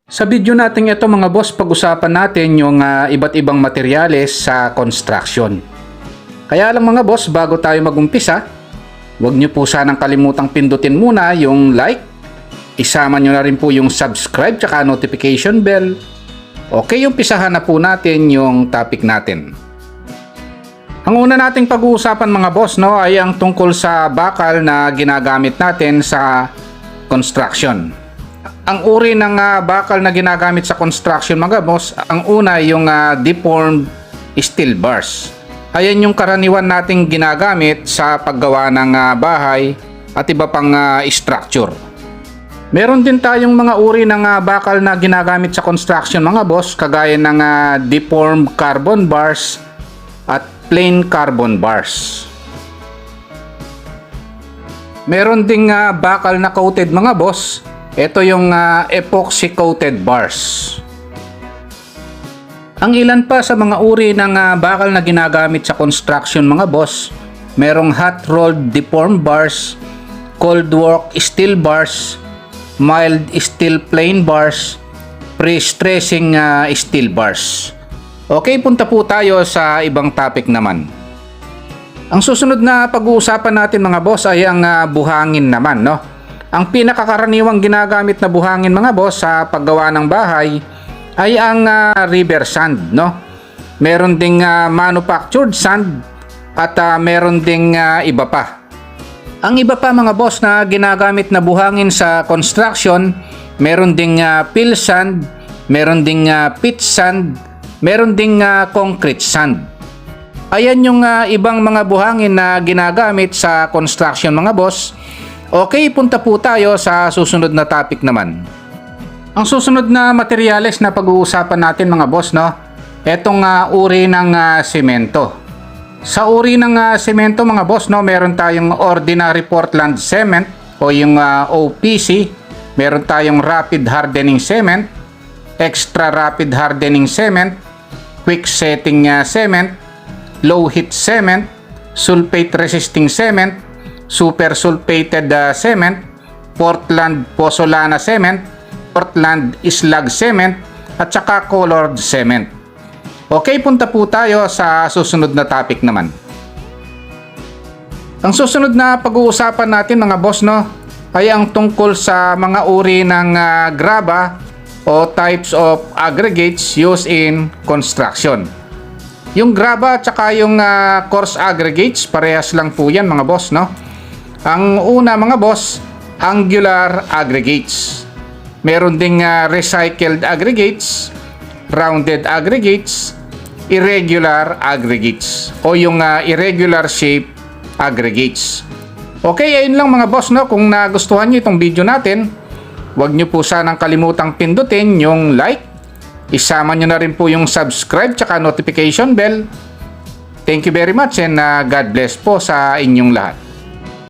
Sa video natin ito mga boss, pag-usapan natin yung iba't ibang materyales sa construction. Kaya lang mga boss, bago tayo mag-umpisa, huwag nyo po sanang kalimutang pindutin muna yung like, isama nyo na rin po yung subscribe tsaka notification bell. Okay, umpisahan na po natin yung topic natin. Ang una nating pag-uusapan mga boss ay ang tungkol sa bakal na ginagamit natin sa construction. Ang uri ng bakal na ginagamit sa construction mga boss, ang una yung deformed steel bars. Ayan yung karaniwan nating ginagamit sa paggawa ng bahay at iba pang structure. Meron din tayong mga uri ng bakal na ginagamit sa construction mga boss, kagaya ng deformed carbon bars at plain carbon bars. Meron ding bakal na coated mga boss. Ito yung epoxy coated bars. Ang ilan pa sa mga uri ng bakal na ginagamit sa construction mga boss, merong hot rolled deformed bars, cold work steel bars, mild steel plain bars, pre-stressing steel bars. Okay, punta po tayo sa ibang topic naman. Ang susunod na pag-uusapan natin mga boss ay ang buhangin naman, no? Ang pinakakaraniwang ginagamit na buhangin mga boss sa paggawa ng bahay ay ang river sand, no? Meron ding manufactured sand at meron ding iba pa. Ang iba pa mga boss na ginagamit na buhangin sa construction, meron ding fill sand, meron ding pitch sand, meron ding concrete sand. Ayan yung ibang mga buhangin na ginagamit sa construction mga boss. Okay, punta po tayo sa susunod na topic naman. Ang susunod na materyales na pag-uusapan natin mga boss, etong uri ng semento. Sa uri ng semento mga boss, meron tayong ordinary Portland cement o yung OPC. Meron tayong rapid hardening cement, extra rapid hardening cement, quick setting cement, low heat cement, sulfate resisting cement, super sulfated cement, Portland pozzolana cement, Portland slag cement, at saka colored cement. Okay, punta po tayo sa susunod na topic naman. Ang susunod na pag-uusapan natin mga boss ay ang tungkol sa mga uri ng graba o types of aggregates used in construction. Yung graba at saka yung coarse aggregates, parehas lang po yan mga boss, Ang una mga boss, angular aggregates. Meron ding recycled aggregates, rounded aggregates, irregular aggregates o yung irregular shape aggregates. Okay, ayun lang mga boss, Kung nagustuhan niyo itong video natin, huwag niyo po sanang kalimutang pindutin yung like, isama niyo na rin po yung subscribe tsaka notification bell. Thank you very much and God bless po sa inyong lahat.